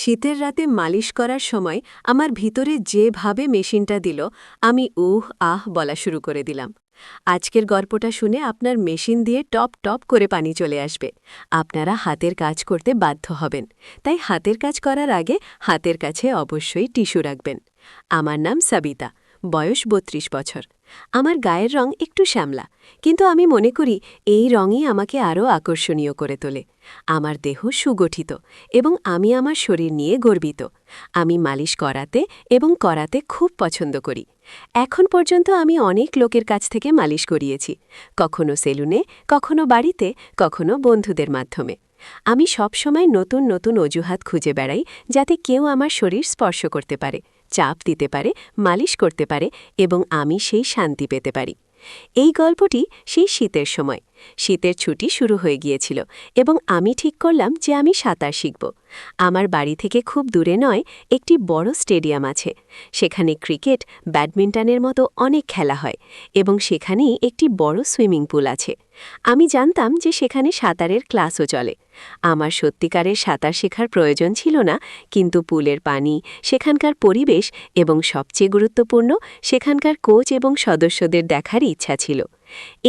শীতের রাতে মালিশ করার সময় আমার ভিতরে যেভাবে মেশিনটা দিল আমি উহ আহ বলা শুরু করে দিলাম। আজকের গল্পটা শুনে আপনার মেশিন দিয়ে টপ টপ করে পানি চলে আসবে। আপনারা হাতের কাজ করতে বাধ্য হবেন, তাই হাতের কাজ করার আগে হাতের কাছে অবশ্যই টিস্যু রাখবেন। আমার নাম সাবিতা, বয়স ৩২ বছর। আমার গায়ের রং একটু শ্যামলা, কিন্তু আমি মনে করি এই রঙই আমাকে আরও আকর্ষণীয় করে তোলে। আমার দেহ সুগঠিত এবং আমি আমার শরীর নিয়ে গর্বিত। আমি মালিশ করাতে খুব পছন্দ করি। এখন পর্যন্ত আমি অনেক লোকের কাছ থেকে মালিশ করিয়েছি, কখনো সেলুনে, কখনো বাড়িতে, কখনো বন্ধুদের মাধ্যমে। আমি সবসময় নতুন নতুন অজুহাত খুঁজে বেড়াই, যাতে কেউ আমার শরীর স্পর্শ করতে পারে, চাপ দিতে পারে, মালিশ করতে পারে এবং আমি সেই শান্তি পেতে পারি। এই গল্পটি সেই শীতের সময়। শীতের ছুটি শুরু হয়ে গিয়েছিল এবং আমি ঠিক করলাম যে আমি সাঁতার শিখব। আমার বাড়ি থেকে খুব দূরে নয়, একটি বড় স্টেডিয়াম আছে। সেখানে ক্রিকেট, ব্যাডমিন্টনের মতো অনেক খেলা হয় এবং সেখানেই একটি বড় সুইমিং পুল আছে। আমি জানতাম যে সেখানে সাঁতারের ক্লাসও চলে। আমার সত্যিকারের সাঁতার শেখার প্রয়োজন ছিল না, কিন্তু পুলের পানি, সেখানকার পরিবেশ এবং সবচেয়ে গুরুত্বপূর্ণ সেখানকার কোচ এবং সদস্যদের দেখার ইচ্ছা ছিল।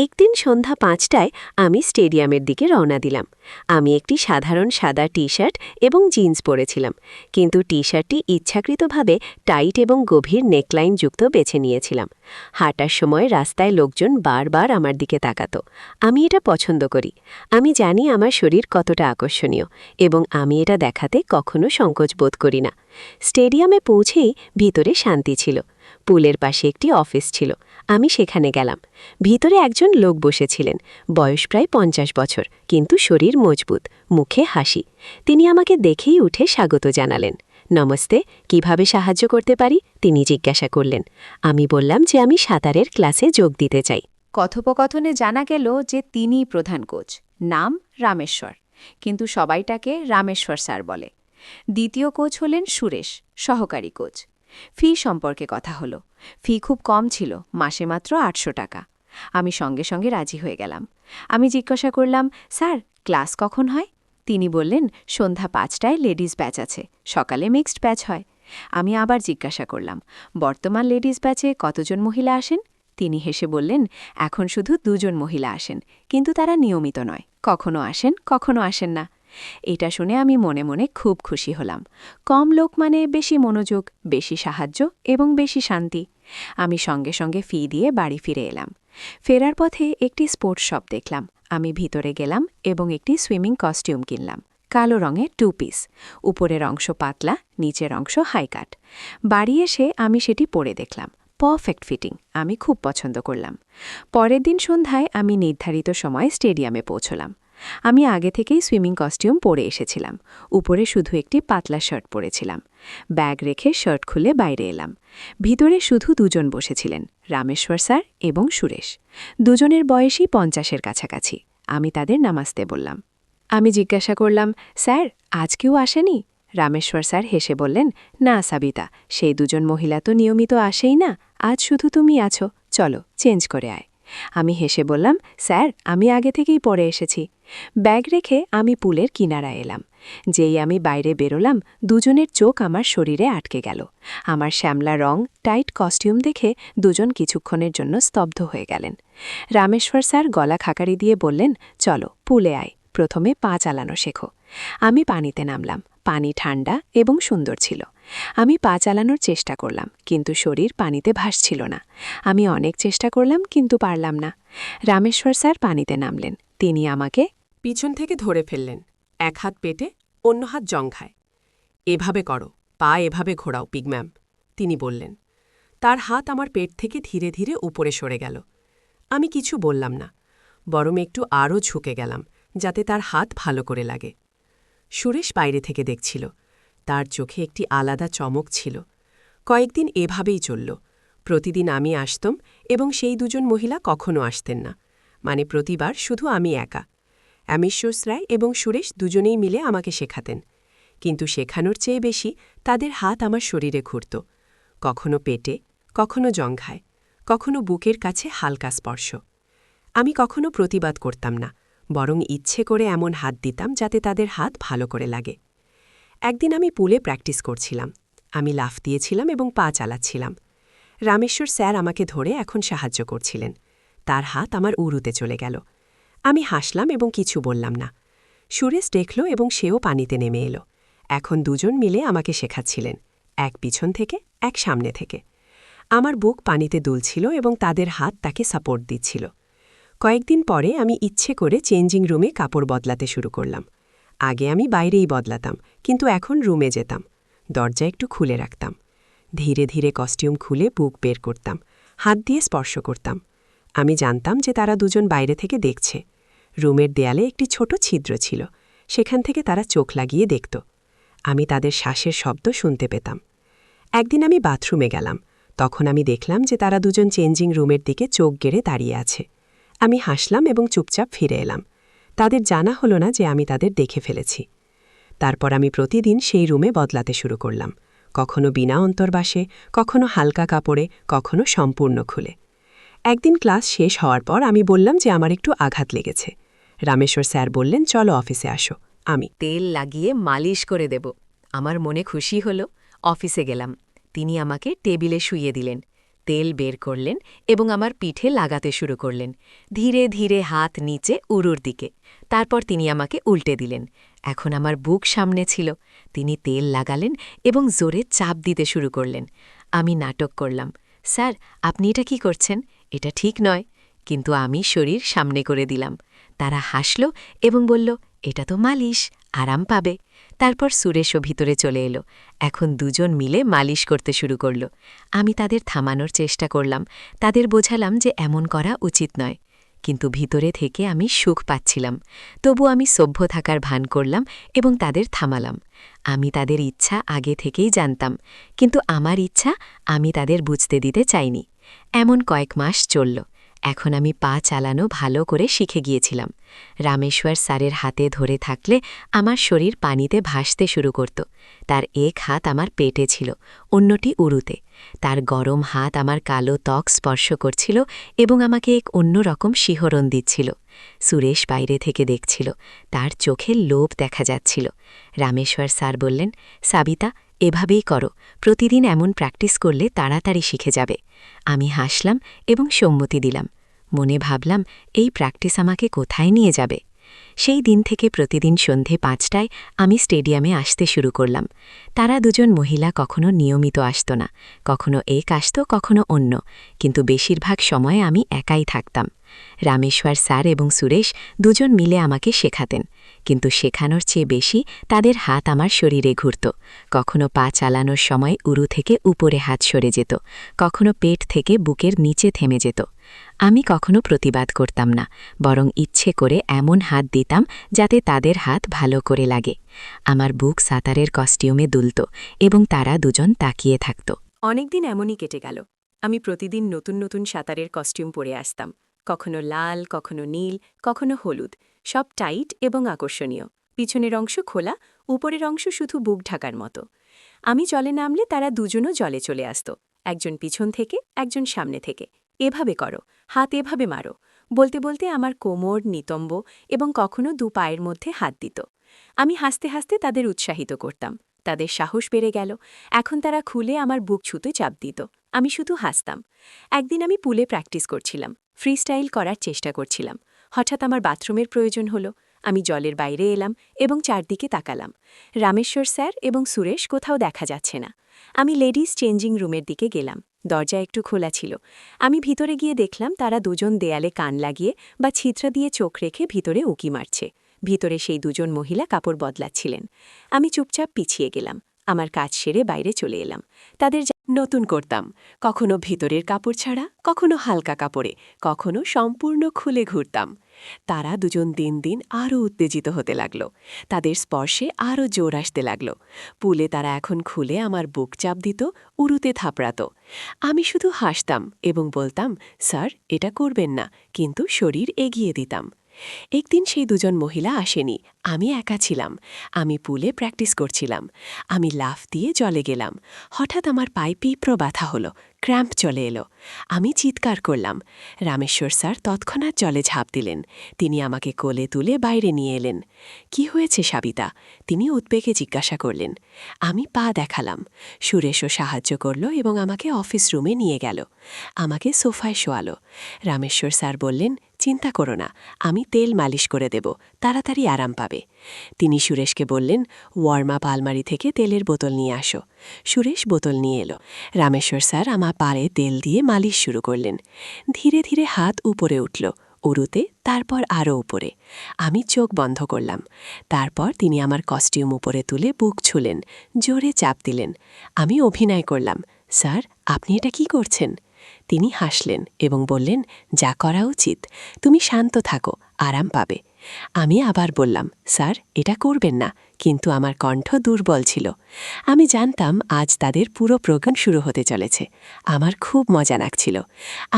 একদিন সন্ধ্যা ৫টায় আমি স্টেডিয়ামের দিকে রওনা দিলাম। আমি একটি সাধারণ সাদা টি শার্ট এবং জিন্স পরেছিলাম, কিন্তু টি শার্টটি ইচ্ছাকৃতভাবে টাইট এবং গভীর নেকলাইন যুক্ত বেছে নিয়েছিলাম। হাঁটার সময় রাস্তায় লোকজন বারবার আমার দিকে তাকাত। আমি এটা পছন্দ করি। আমি জানি আমার শরীর কতটা আকর্ষণীয় এবং আমি এটা দেখাতে কখনো সংকোচ বোধ করি না। স্টেডিয়ামে পৌঁছেই ভিতরে শান্তি ছিল। পুলের পাশে একটি অফিস ছিল। আমি সেখানে গেলাম। ভিতরে একজন লোক বসেছিলেন, বয়স প্রায় ৫০ বছর, কিন্তু শরীর মজবুত, মুখে হাসি। তিনি আমাকে দেখেই উঠে স্বাগত জানালেন। নমস্তে, কিভাবে সাহায্য করতে পারি? তিনি জিজ্ঞাসা করলেন। আমি বললাম যে আমি সাঁতারের ক্লাসে যোগ দিতে চাই। কথোপকথনে জানা গেল যে তিনিই প্রধান কোচ। নাম রামেশ্বর, কিন্তু সবাই তাকে রামেশ্বর স্যার বলে। দ্বিতীয় কোচ হলেন সুরেশ, সহকারী কোচ। ফি সম্পর্কে কথা হলো। ফি খুব কম ছিল, মাসে মাত্র ৮০০ টাকা। আমি সঙ্গে সঙ্গে রাজি হয়ে গেলাম। আমি জিজ্ঞাসা করলাম, স্যার ক্লাস কখন হয়? তিনি বললেন, সন্ধ্যা ৫টায় লেডিস ব্যাচ আছে, সকালে মিক্সড ব্যাচ হয়। আমি আবার জিজ্ঞাসা করলাম, বর্তমান লেডিস ব্যাচে কতজন মহিলা আসেন? তিনি হেসে বললেন, এখন শুধু ২জন মহিলা আসেন, কিন্তু তারা নিয়মিত নয়, কখনো আসেন কখনো আসেন না। এটা শুনে আমি মনে মনে খুব খুশি হলাম। কম লোক মানে বেশি মনোযোগ, বেশি সাহায্য এবং বেশি শান্তি। আমি সঙ্গে সঙ্গে ফি দিয়ে বাড়ি ফিরে এলাম। ফেরার পথে একটি স্পোর্টস শপ দেখলাম। আমি ভিতরে গেলাম এবং একটি সুইমিং কস্টিউম কিনলাম। কালো রঙের 2 পিস, উপরের অংশ পাতলা, নিচের অংশ হাই কাট। বাড়ি এসে আমি সেটি পরে দেখলাম। পারফেক্ট ফিটিং, আমি খুব পছন্দ করলাম। পরের দিন সন্ধ্যায় আমি নির্ধারিত সময়ে স্টেডিয়ামে পৌঁছলাম। আমি আগে থেকেই সুইমিং কস্টিউম পরে এসেছিলাম। উপরে শুধু একটি পাতলা শার্ট পরেছিলাম। ব্যাগ রেখে শার্ট খুলে বাইরে এলাম। ভিতরে শুধু ২জন বসেছিলেন, রামেশ্বর স্যার এবং সুরেশ। দুজনের বয়সই ৫০-এর কাছাকাছি। আমি তাদের নামাস্তে বললাম। আমি জিজ্ঞাসা করলাম, স্যার আজ কেউ আসেনি? রামেশ্বর স্যার হেসে বললেন, না সাবিতা, সেই ২জন মহিলা তো নিয়মিত আসেই না, আজ শুধু তুমি আছো, চলো চেঞ্জ করে আয়। আমি হেসে বললাম, স্যার আমি আগে থেকেই পরে এসেছি। ব্যাগ রেখে আমি পুলের কিনারায় এলাম। যেই আমি বাইরে বেরোলাম, ২জনের চোখ আমার শরীরে আটকে গেল। আমার শ্যামলা রং, টাইট কস্টিউম দেখে ২জন কিছুক্ষণের জন্য স্তব্ধ হয়ে গেলেন। রামেশ্বর স্যার গলা খাকারি দিয়ে বললেন, চলো পুলে আয়, প্রথমে পা চালানো শেখো। আমি পানিতে নামলাম। পানি ঠান্ডা এবং সুন্দর ছিল। আমি পা চালানোর চেষ্টা করলাম, কিন্তু শরীর পানিতে ভাসছিল না। আমি অনেক চেষ্টা করলাম, কিন্তু পারলাম না। রামেশ্বর স্যার পানিতে নামলেন। তিনি আমাকে পিছন থেকে ধরে ফেললেন। এক হাত পেটে, অন্য হাত জঙ্ঘায়। এভাবে করো, পা এভাবে ঘোরাও পিগম্যাম, তিনি বললেন। তার হাত আমার পেট থেকে ধীরে ধীরে উপরে সরে গেল। আমি কিছু বললাম না, বরং একটু আরও ঝুঁকে গেলাম, যাতে তার হাত ভালো করে লাগে। সুরেশ বাইরে থেকে দেখছিল। তার চোখে একটি আলাদা চমক ছিল। কয়েকদিন এভাবেই চলল। প্রতিদিন আমি আসতাম এবং সেই ২জন মহিলা কখনো আসতেন না, মানে প্রতিবার শুধু আমি একা। রামেশ্বর রায় এবং সুরেশ দুজনেই মিলে আমাকে শেখাতেন, কিন্তু শেখানোর চেয়ে বেশি তাদের হাত আমার শরীরে ঘুরত, কখনো পেটে, কখনো জঙ্ঘায়, কখনো বুকের কাছে হালকা স্পর্শ। আমি কখনো প্রতিবাদ করতাম না, বরং ইচ্ছে করে এমন হাত দিতাম যাতে তাদের হাত ভালো করে লাগে। একদিন আমি পুলে প্র্যাকটিস করছিলাম। আমি লাফ দিয়েছিলাম এবং পা চালাচ্ছিলাম। রামেশ্বর স্যার আমাকে ধরে এখন সাহায্য করছিলেন। তার হাত আমার উরুতে চলে গেল। আমি হাসলাম এবং কিছু বললাম না। সুরেশ দেখল এবং সেও পানিতে নেমে এলো। এখন দুজন মিলে আমাকে শেখাচ্ছিলেন, এক পিছন থেকে, এক সামনে থেকে। আমার বুক পানিতে দুলছিল এবং তাদের হাত তাকে সাপোর্ট দিচ্ছিল। কয়েকদিন পরে আমি ইচ্ছে করে চেঞ্জিং রুমে কাপড় বদলাতে শুরু করলাম। আগে আমি বাইরেই বদলাতাম, কিন্তু এখন রুমে যেতাম। দরজা একটু খুলে রাখতাম। ধীরে ধীরে কস্টিউম খুলে বুক বের করতাম, হাত দিয়ে স্পর্শ করতাম। আমি জানতাম যে তারা দুজন বাইরে থেকে দেখছে। রুমের দেয়ালে একটি ছোট ছিদ্র ছিল, সেখান থেকে তারা চোখ লাগিয়ে দেখত। আমি তাদের শ্বাসের শব্দ শুনতে পেতাম। একদিন আমি বাথরুমে গেলাম, তখন আমি দেখলাম যে তারা দুজন চেঞ্জিং রুমের দিকে চোখ গেড়ে দাঁড়িয়ে আছে। আমি হাসলাম এবং চুপচাপ ফিরে এলাম। তাদের জানা হলো না যে আমি তাদের দেখে ফেলেছি। তারপর আমি প্রতিদিন সেই রুমে বদলাতে শুরু করলাম, কখনো বিনা অন্তর্বাসে, কখনো হালকা কাপড়ে, কখনো সম্পূর্ণ খুলে। একদিন ক্লাস শেষ হওয়ার পর আমি বললাম যে আমার একটু আঘাত লেগেছে। রামেশ্বর স্যার বললেন, চলো অফিসে আসো। আমি তেল লাগিয়ে মালিশ করে দেব। আমার মনে খুশি হল। অফিসে গেলাম। তিনি আমাকে টেবিলে শুইয়ে দিলেন। তেল বের করলেন এবং আমার পিঠে লাগাতে শুরু করলেন, ধীরে ধীরে হাত নিচে উরুর দিকে। তারপর তিনি আমাকে উল্টে দিলেন। এখন আমার বুক সামনে ছিল। তিনি তেল লাগালেন এবং জোরে চাপ দিতে শুরু করলেন। আমি নাটক করলাম, স্যার আপনি এটা কি করছেন? এটা ঠিক নয়। কিন্তু আমি শরীর সামনে করে দিলাম। তারা হাসল এবং বলল, এটা তো মালিশ, আরাম পাবে। তারপর সুরেশও ভিতরে চলে এলো। এখন দুজন মিলে মালিশ করতে শুরু করল। আমি তাদের থামানোর চেষ্টা করলাম, তাদের বোঝালাম যে এমন করা উচিত নয়। কিন্তু ভিতরে থেকে আমি সুখ পাচ্ছিলাম। তবু আমি সভ্য থাকার ভান করলাম এবং তাদের থামালাম। আমি তাদের ইচ্ছা আগে থেকেই জানতাম, কিন্তু আমার ইচ্ছা আমি তাদের বুঝতে দিতে চাইনি। এমন কয়েক মাস চলল। এখন আমি পা চালানো ভালো করে শিখে গিয়েছিলাম। রামেশ্বর স্যারের হাতে ধরে থাকলে আমার শরীর পানিতে ভাসতে শুরু করত। তার এক হাত আমার পেটে ছিল, অন্যটি উরুতে। তার গরম হাত আমার কালো ত্বক স্পর্শ করছিল এবং আমাকে এক অন্যরকম শিহরণ দিচ্ছিল। সুরেশ বাইরে থেকে দেখছিল, তার চোখে লোভ দেখা যাচ্ছিল। রামেশ্বর স্যার বললেন, সাবিতা, এভাবেই করো, প্রতিদিন এমন প্র্যাকটিস করলে তাড়াতাড়ি শিখে যাবে। আমি হাসলাম এবং সম্মতি দিলাম। মনে ভাবলাম, এই প্র্যাকটিস আমাকে কোথায় নিয়ে যাবে। সেই দিন থেকে প্রতিদিন সন্ধে 5টায় আমি স্টেডিয়ামে আসতে শুরু করলাম। তারা দুজন মহিলা কখনো নিয়মিত আসত না, কখনো এক আসত, কখনো অন্য, কিন্তু বেশিরভাগ সময়ে আমি একাই থাকতাম। রামেশ্বর স্যার এবং সুরেশ দুজন মিলে আমাকে শেখাতেন, কিন্তু শেখানোর চেয়ে বেশি তাদের হাত আমার শরীরে ঘুরত। কখনো পা চালানোর সময় উরু থেকে উপরে হাত সরে যেত, কখনো পেট থেকে বুকের নিচে থেমে যেত। আমি কখনো প্রতিবাদ করতাম না, বরং ইচ্ছে করে এমন হাত দিতাম যাতে তাদের হাত ভালো করে লাগে। আমার বুক সাঁতারের কস্টিউমে দুলত এবং তারা দুজন তাকিয়ে থাকত। অনেকদিন এমনই কেটে গেল। আমি প্রতিদিন নতুন নতুন সাঁতারের কস্টিউম পরে আসতাম, কখনো লাল, কখনো নীল, কখনো হলুদ, সব টাইট এবং আকর্ষণীয়। পিছনের অংশ খোলা, উপরের অংশ শুধু বুক ঢাকার মতো। আমি জলে নামলে তারা দুজনও জলে চলে আসত, একজন পিছন থেকে, একজন সামনে থেকে। এভাবে করো, হাত এভাবে মারো বলতে বলতে আমার কোমর, নিতম্ব এবং কখনো দু পায়ের মধ্যে হাত দিত। আমি হাসতে হাসতে তাদের উৎসাহিত করতাম। তাদের সাহস বেড়ে গেল। এখন তারা খুলে আমার বুক ছুঁতে চাপ দিত। আমি শুধু হাসতাম। একদিন আমি পুলে প্র্যাকটিস করছিলাম, ফ্রিস্টাইল করার চেষ্টা করছিলাম। হঠাৎ আমার বাথরুমের প্রয়োজন হলো। আমি জলের বাইরে এলাম এবং চারদিকে তাকালাম। রামেশ্বর স্যার এবং সুরেশ কোথাও দেখা যাচ্ছে না। আমি লেডিস চেঞ্জিং রুমের দিকে গেলাম। দরজা একটু খোলা ছিল। আমি ভিতরে গিয়ে দেখলাম তারা দুজন দেয়ালে কান লাগিয়ে বা ছিদ্র দিয়ে চোখ রেখে ভিতরে উঁকি মারছে। ভিতরে সেই দুজন মহিলা কাপড় বদলাচ্ছিলেন। আমি চুপচাপ পিছিয়ে গেলাম। আমার কাজ সেরে বাইরে চলে এলাম। তাদের নতুন করতাম, কখনো ভিতরের কাপড় ছাড়া, কখনো হালকা কাপড়ে, কখনো সম্পূর্ণ খুলে ঘুরতাম। তারা দুজন দিন দিন আরও উত্তেজিত হতে লাগল। তাদের স্পর্শে আরও জোর আসতে লাগল। পুলে তারা এখন খুলে আমার বুক চাপ দিত, উরুতে থাপড়াত। আমি শুধু হাসতাম এবং বলতাম, স্যার এটা করবেন না, কিন্তু শরীর এগিয়ে দিতাম। একদিন সেই দুজন মহিলা আসেনি, আমি একা ছিলাম। আমি পুলে প্র্যাকটিস করছিলাম। আমি লাফ দিয়ে জলে গেলাম। হঠাৎ আমার পায়ে পিঁপড়ো ব্যথা হলো, ক্র্যাম্প চলে এলো। আমি চিৎকার করলাম। রামেশ্বর স্যার তৎক্ষণাৎ জলে ঝাঁপ দিলেন। তিনি আমাকে কোলে তুলে বাইরে নিয়ে এলেন। কি হয়েছে সাবিতা? তিনি উদ্বেগে জিজ্ঞাসা করলেন। আমি পা দেখালাম। সুরেশও সাহায্য করল এবং আমাকে অফিস রুমে নিয়ে গেল। আমাকে সোফায় শোয়ালো। রামেশ্বর স্যার বললেন, চিন্তা করো না, আমি তেল মালিশ করে দেব, তাড়াতাড়ি আরাম পাবে। তিনি সুরেশকে বললেন, ওয়ার্ম আপ আলমারি থেকে তেলের বোতল নিয়ে আসো। সুরেশ বোতল নিয়ে এলো। রামেশ্বর স্যার আমার পায়ে তেল দিয়ে মালিশ শুরু করলেন। ধীরে ধীরে হাত উপরে উঠল, উরুতে, তারপর আরও উপরে। আমি চোখ বন্ধ করলাম। তারপর তিনি আমার কস্টিউম উপরে তুলে বুক ছুলেন, জোরে চাপ দিলেন। আমি অভিনয় করলাম, স্যার আপনি এটা কি করছেন? তিনি হাসলেন এবং বললেন, যা করা উচিত, তুমি শান্ত থাকো, আরাম পাবে। আমি আবার বললাম, স্যার এটা করবেন না, কিন্তু আমার কণ্ঠ দুর্বল ছিল। আমি জানতাম আজ তাদের পুরো প্রোগ্রাম শুরু হতে চলেছে। আমার খুব মজা লাগছিল।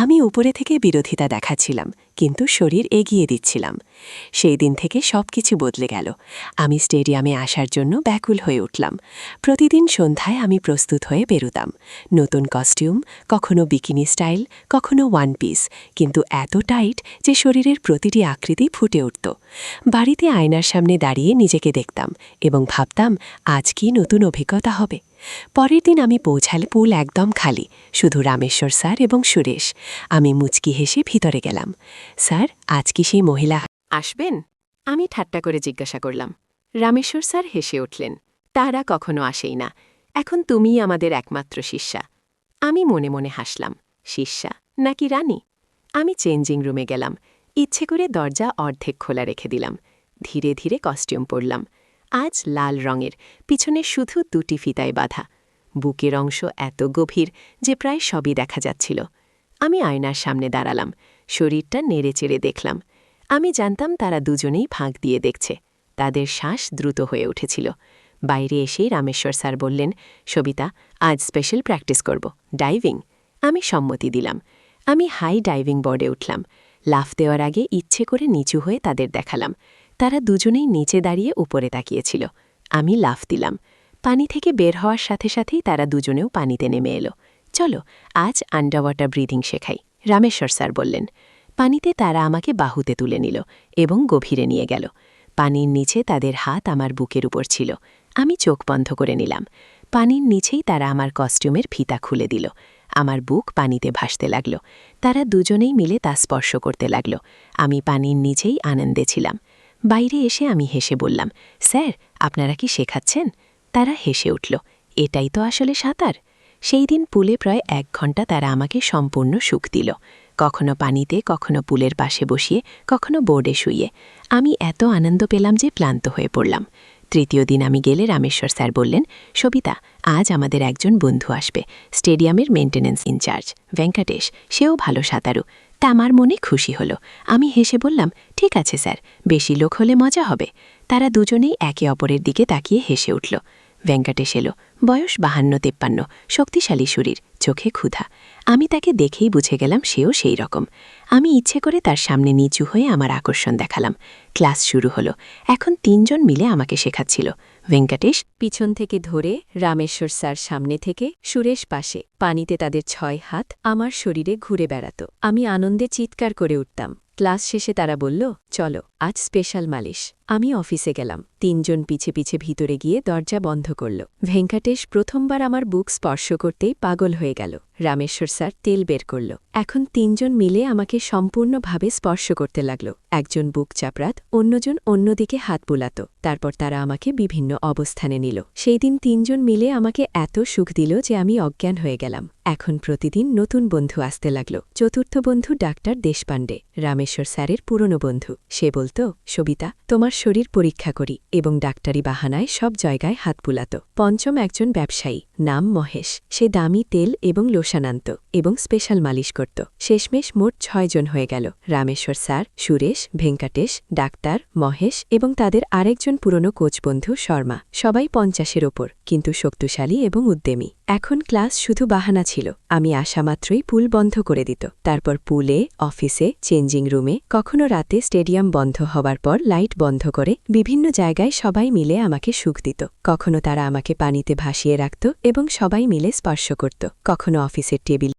আমি উপরে থেকে বিরোধিতা দেখাচ্ছিলাম, কিন্তু শরীর এগিয়ে দিচ্ছিলাম। সেই দিন থেকে সব কিছু বদলে গেল। আমি স্টেডিয়ামে আসার জন্য ব্যাকুল হয়ে উঠলাম। প্রতিদিন সন্ধ্যায় আমি প্রস্তুত হয়ে বেরোতাম। নতুন কস্টিউম, কখনো বিকিনি স্টাইল, কখনো ওয়ান পিস, কিন্তু এত টাইট যে শরীরের প্রতিটি আকৃতি ফুটে উঠত। বাড়িতে আয়নার সামনে দাঁড়িয়ে নিজেকে দেখতাম এবং ভাবতাম, আজ কি নতুন অভিজ্ঞতা হবে। পরের দিন আমি পৌঁছালে পুল একদম খালি, শুধু রামেশ্বর স্যার এবং সুরেশ। আমি মুচকি হেসে ভিতরে গেলাম। স্যার আজ কি সেই মহিলা আসবেন? আমি ঠাট্টা করে জিজ্ঞাসা করলাম। রামেশ্বর স্যার হেসে উঠলেন। তারা কখনো আসেই না। এখন তুমিই আমাদের একমাত্র শিষ্যা। আমি মনে মনে হাসলাম। শিষ্যা নাকি রানী? আমি চেঞ্জিং রুমে গেলাম। ইচ্ছে করে দরজা অর্ধেক খোলা রেখে দিলাম। ধীরে ধীরে কস্টিউম পরলাম। আজ লাল রঙের, পিছনে শুধু দুটি ফিতায় বাঁধা। বুকের অংশ এত গভীর যে প্রায় সবই দেখা যাচ্ছিল। আমি আয়নার সামনে দাঁড়ালাম। শরীরটা নেড়েচেড়ে দেখলাম। আমি জানতাম তারা দুজনেই ফাঁক দিয়ে দেখছে। তাদের শ্বাস দ্রুত হয়ে উঠেছিল। বাইরে এসেই রামেশ্বর স্যার বললেন, সবিতা, আজ স্পেশাল প্র্যাকটিস করব, ডাইভিং। আমি সম্মতি দিলাম। আমি হাই ডাইভিং বোর্ডে উঠলাম। লাফ দেওয়ার আগে ইচ্ছে করে নিচু হয়ে তাদের দেখালাম। তারা দুজনেই নিচে দাঁড়িয়ে উপরে তাকিয়েছিল। আমি লাফ দিলাম। পানি থেকে বের হওয়ার সাথে সাথেই তারা দুজনেও পানিতে নেমে এলো। চলো আজ আন্ডারওয়াটার ব্রিদিং শেখাই, রামেশ্বর স্যার বললেন। পানিতে তারা আমাকে বাহুতে তুলে নিল এবং গভীরে নিয়ে গেল। পানির নিচে তাদের হাত আমার বুকের উপর ছিল। আমি চোখ বন্ধ করে নিলাম। পানির নিচেই তারা আমার কস্টিউমের ফিতা খুলে দিল। আমার বুক পানিতে ভাসতে লাগল। তারা দুজনেই মিলে তা স্পর্শ করতে লাগল। আমি পানির নিচেই আনন্দে ছিলাম। বাইরে এসে আমি হেসে বললাম, স্যার আপনারা কি শেখাচ্ছেন? তারা হেসে উঠল। এটাই তো আসলে সাঁতার। সেই দিন পুলে প্রায় 1 ঘণ্টা তারা আমাকে সম্পূর্ণ সুখ দিল। কখনো পানিতে, কখনো পুলের পাশে বসিয়ে, কখনো বোর্ডে শুইয়ে। আমি এত আনন্দ পেলাম যে ক্লান্ত হয়ে পড়লাম। তৃতীয় দিন আমি গেলে রামেশ্বর স্যার বললেন, সবিতা, আজ আমাদের একজন বন্ধু আসবে, স্টেডিয়ামের মেইনটেন্যান্স ইনচার্জ ভেঙ্কটেশ। সেও ভালো সাঁতারু। তা আমার মনে খুশি হলো। আমি হেসে বললাম, ঠিক আছে স্যার, বেশি লোক হলে মজা হবে। তারা দুজনেই একে অপরের দিকে তাকিয়ে হেসে উঠল। ভেঙ্কটেশ এলো। বয়স 52-53, শক্তিশালী শরীর, চোখে ক্ষুধা। আমি তাকে দেখেই বুঝে গেলাম সেও সেই রকম। আমি ইচ্ছে করে তার সামনে নিচু হয়ে আমার আকর্ষণ দেখালাম। ক্লাস শুরু হলো। এখন 3 জন মিলে আমাকে শেখাচ্ছিল। ভেঙ্কটেশ পিছন থেকে ধরে, রামেশ্বর স্যার সামনে থেকে, সুরেশ পাশে। পানিতে তাদের 6 হাত আমার শরীরে ঘুরে বেড়াত। আমি আনন্দে চিৎকার করে উঠতাম। ক্লাস শেষে তারা বলল, চলো আজ স্পেশাল মালিশ। আমি অফিসে গেলাম। 3 জন পিছে পিছে ভিতরে গিয়ে দরজা বন্ধ করল। ভেঙ্কটেশ প্রথমবার আমার বুক স্পর্শ করতেই পাগল হয়ে গেল। রামেশ্বর স্যার তেল বের করল। এখন 3 জন মিলে আমাকে সম্পূর্ণভাবে স্পর্শ করতে লাগল। একজন বুক চাপড়াত, অন্যজন অন্যদিকে হাত বুলাত। তারপর তারা আমাকে বিভিন্ন অবস্থানে নিল। সেই দিন 3 জন মিলে আমাকে এত সুখ দিল যে আমি অজ্ঞান হয়ে গেলাম। এখন প্রতিদিন নতুন বন্ধু আসতে লাগল। চতুর্থ বন্ধু ডাক্তার দেশপাণ্ডে, রামেশ্বর স্যারের পুরনো বন্ধু। সে বলত, সবিতা, তোমার শরীর পরীক্ষা করি, এবং ডাক্তারি বাহানায় সব জায়গায় হাত বুলাত। পঞ্চম একজন ব্যবসায়ী, নাম মহেশ। সে দামি তেল এবং লোশন আনত এবং স্পেশাল মালিশ করত। শেষমেশ মোট 6 জন হয়ে গেল। রামেশ্বর স্যার, সুরেশ, ভেঙ্কটেশ, ডাক্তার, মহেশ এবং তাদের আরেকজন পুরনো কোচ বন্ধু শর্মা। সবাই 50-এর ওপর, কিন্তু শক্তিশালী এবং উদ্যমী। এখন ক্লাস শুধু বাহানা ছিল। আমি আসা মাত্রই পুল বন্ধ করে দিত। তারপর পুলে, অফিসে, চেঞ্জিং রুমে, কখনো রাতে স্টেডিয়াম বন্ধ হবার পর লাইট বন্ধ করে বিভিন্ন জায়গায় সবাই মিলে আমাকে সুখ দিত। কখনো তারা আমাকে পানিতে ভাসিয়ে রাখত এবং সবাই মিলে স্পর্শ করত। কখনো অফিসের টেবিল